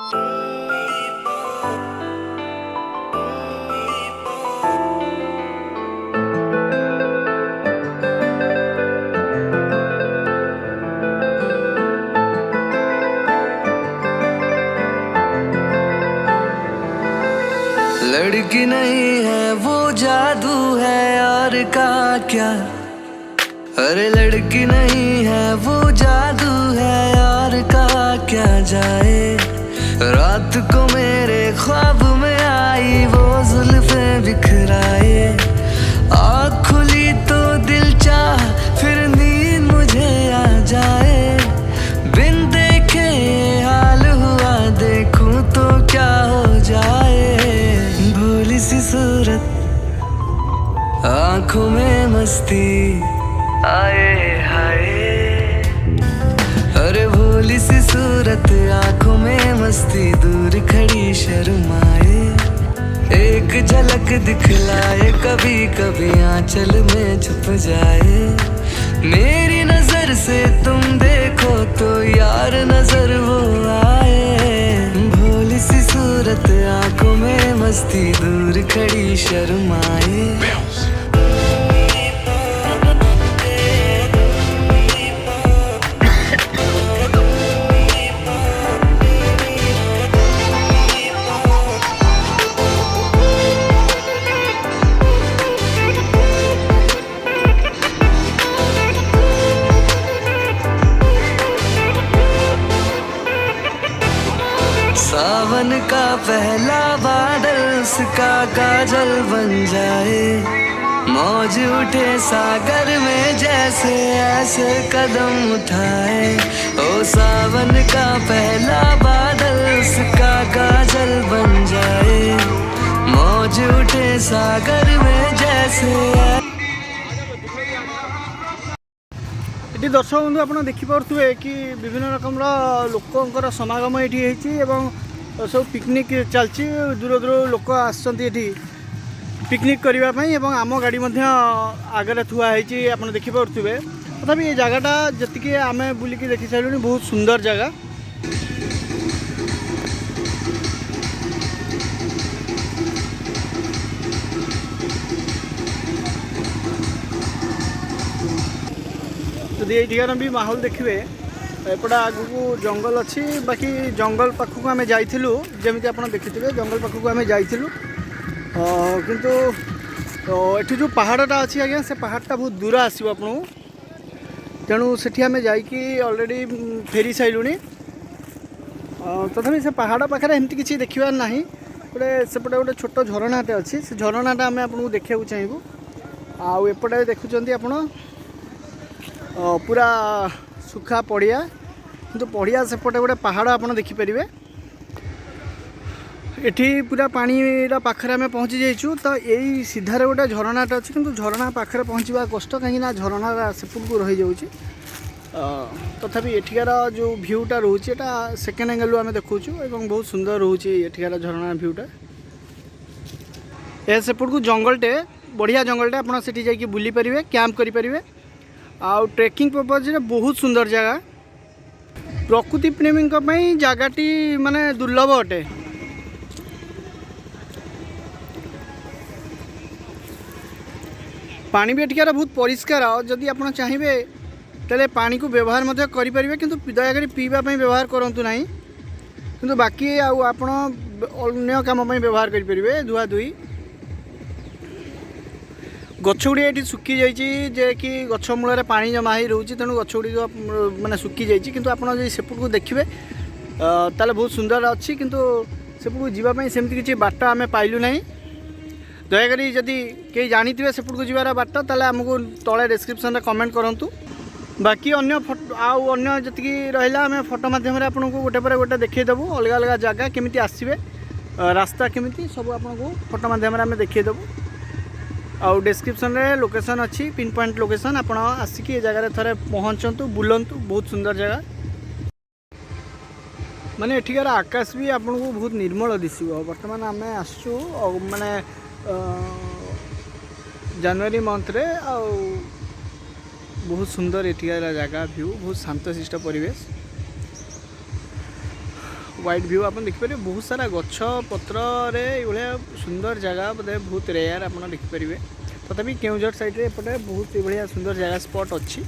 लड़की नहीं है वो जादू है यार का क्या। अरे लड़की नहीं है वो जादू है यार का क्या जाए। रात को मेरे ख्वाब में आई वो जुल्फे बिखराए। आँख खुली तो दिल चाह फिर नींद मुझे आ जाए। बिन देखे हाल हुआ देखूं तो क्या हो जाए। भोली सी सूरत आँखों में मस्ती आए हाय। अरे भोली सी सूरत आँखों में मस्ती दूर खड़ी शर्माए। एक झलक दिखलाए कभी कभी आंचल में छुप जाए। मेरी नजर से तुम देखो तो यार नजर वो आए। भोली सी सूरत आँखों में मस्ती दूर खड़ी शर्माए। सावन का पहला बादल उसका काजल बन जाए। मौज उठे सागर में जैसे ऐसे कदम उठाए। ओ सावन का पहला बादल उसका काजल बन जाए। मौज उठे सागर में जैसे। ये दर्शक बंधु आप देखिपे कि विभिन्न रकम लोकर समागम ये सब पिकनिक चलती। दूर दूर लोक आसछन्ति पिकनिक करने आम गाड़ी आगे थुआई आप देखिपे। तथापि ये जगटा जी आम बुलिकी देखी सारे बहुत सुंदर जगह। यदि ये भी माहौल देखिए एपटा आगु को जंगल अच्छी। बाकी जंगल पाखक आम जाइलु जमी आप देखिथे जंगल पाखक आम जाइलु किंतु एठी जो पहाड़टा अच्छी आज्ञा से पहाड़टा बहुत दूर आसो आपको। तेणु से आम जाकि अलरेडी फेरी सारूँ। तथापि से पहाड़ पाखे एमती किसी देखा ना गोटे सेपटे गोटे छोट झरनाटे अच्छी। से झरनाटा आम आपको देखा चाहबू। आएपटे देखुं आप पूरा सुखा पड़िया किंतु पड़िया सेपटे गोटे पहाड़ आप देखिपारे। एठी पूरा पानी पाखरे आम पहुँची जाइचु। तो यही सीधार गोटे झरनाटा अच्छी किंतु झरना पाखरे पहुँचवा कष्ट कहीं झरना सेपट को रही जाऊँगी। तथापि एठिकार जो भ्यूटा रोचे सेकेंड एंगल आम देखुचु और बहुत सुंदर रोचे एठिकार झरना भ्यूटा। ए सेपट को जंगलटे बढ़िया जंगलटे आप जाकि बुली पारे कैंप करें। आउ ट्रेकिंग पर्पज रे बहुत सुंदर जगह। प्रकृति प्रेमी जगहटी माने दुर्लभ अटे। पानी भी एठिकार बहुत परिष्कार। जदि आप चाहिए तेरे पानी को व्यवहार करें किंतु दयाकोरी पीवा व्यवहार करूँ ना किंतु बाकी आप अन्य काम व्यवहार करें धुआ धुई। गछ गुड़ी ये सुखी जाइए कि गछ मूल पानी जमा ही रोचे तेणु गछ गुड़ी माने सुखी जाइए। किंतु आप सेपट को देखिए ताले बहुत सुंदर अच्छी किंतु सेपट को जीवाई सेमती किसी बाट आम पाइलु ना। दयाकोरी जदि कहीं जानी थे सेपट को जीवार बाट ताले आमको तले डिस्क्रिप्शन रे कमेंट करंतु। बाकी अन्य अन्य जी रहा आम फोटो मध्यम आपको गोटे पर गोटे देखईदेबू अलग अलग जगह केमी आसवे रास्ता केमी सब आपको फोटो मध्यम आम देखईदेबू। आउ डिस्क्रिप्शन रे लोकेशन अच्छी पिन पॉइंट लोकेशन आप आसिक ये जगह थे पहुँचतु बुलंतु बहुत सुंदर जगह। माने एठिकार आकाश भी आपको बहुत निर्मल दिशो। बर्तमान आम आसचु माने जनवरी मंथ रे बहुत सुंदर एठिकार जगह व्यू बहुत शांतशिष्ट परिवेश। वाइड व्यू आप देखिपारे बहुत सारा गछ पत्र ये सुंदर जगह बोधे बहुत रेयर आप देखिपारे तथापि केउझर साइड एपटे बहुत ये सुंदर जगह स्पॉट अच्छी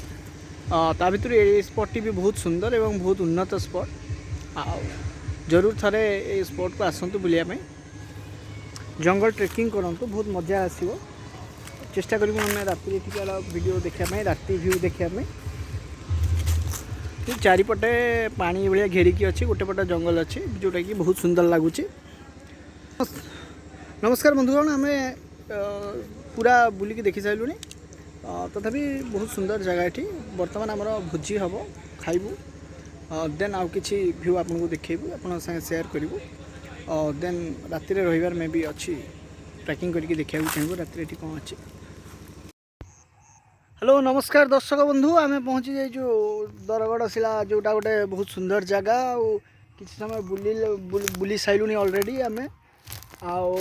ता भर ये स्पॉट भी बहुत सुंदर एवं बहुत उन्नत स्पॉट जरूर थे ये स्पॉट को आसतु बुलाया जंगल ट्रेकिंग करूँ बहुत मजा आसो चेष्टा करूँ आम राति वीडियो देखा राति व्यू देखा चारिपटे पानी भाया घेरिकी अच्छी गोटे पटे जंगल अच्छी जोटा कि बहुत सुंदर लगुच। नमस्कार बंधुगण आम पूरा बुलिकी देखी सारूँ तथापि बहुत सुंदर जगह ये बर्तमान आमर भोजी हम खाइबू देन आउ किछि व्यू आपको देखू आप शेयर करूँ देन राति रहिबार में भी अच्छी ट्रैकिंग करके देखा चाहिए राति कौन अच्छी। हेलो नमस्कार दर्शक बंधु आम पहुँची जाइए दरगड़ शिला जोटा गोटे बहुत सुंदर जगह कि समय बुली सारूँ अलरेडी आम आउ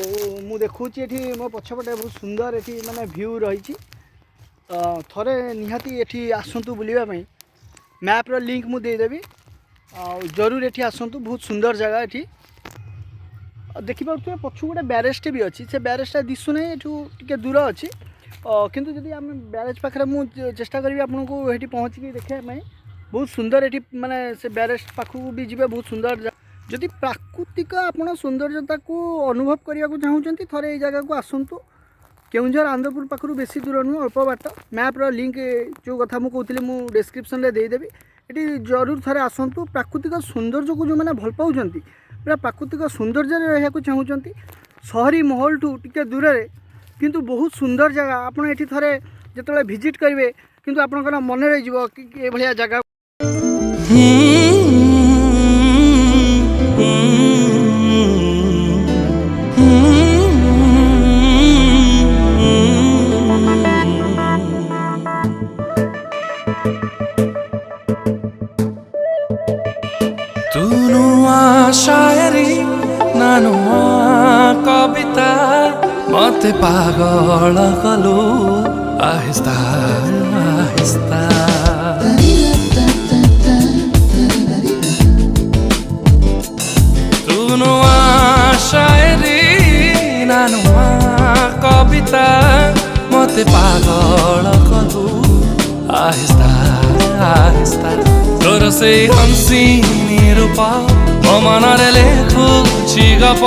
देखुची ये मो पछपटे बहुत सुंदर ये माने व्यू रही थरे निहाती ये आसतु बुलायापी मैप्र लिंक मुदेदेवी जरूर ये आसतु बहुत सुंदर जगह ये देखिपे पछू गोटे ब्यारेजटे भी अच्छी से ब्यारेजटा दिशुना ये दूर अच्छी किंतु जदि आम ब्यारेज पाखे मुझे चेष्टा करी आपको ये पहुँचिकी देखापी बहुत सुंदर ये माने से ब्यारेज पाखक भी जी बहुत सुंदर जदि प्राकृतिक आपड़ सौंदर्यता को अनुभव करने को चाहते थे ये जगह को आसतु केउझर आनंदपुर पाखु बेसी दूर नुह अल्प बाट मैप्र लिंक जो कथा मुझे कहली डिस्क्रिप्शन में देदेवी ये जरूर थे आसतु प्राकृतिक सौंदर्य को जो मैंने भल पाँच पूरा प्राकृतिक सौंदर्य रहा चाहते सहरी महल ठू टे दूर किंतु बहुत सुंदर जगह आपड़ ये थे जो विजिट करेंगे किंतु आपंकर मन रही जगह शायरी नानु कविता मत पागल कलु आहिस्ता आहिस्ता तुनु शायरी नानु कविता मत पागल कलु आहिस्ता आहिस्ता तोर से हंसी रूप मो मनरे लेखुची गप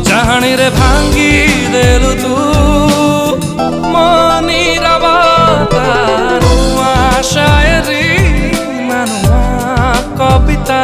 चाहणी रे भांगी देलु तू मनीरा बाता शायरी नानुआ कविता।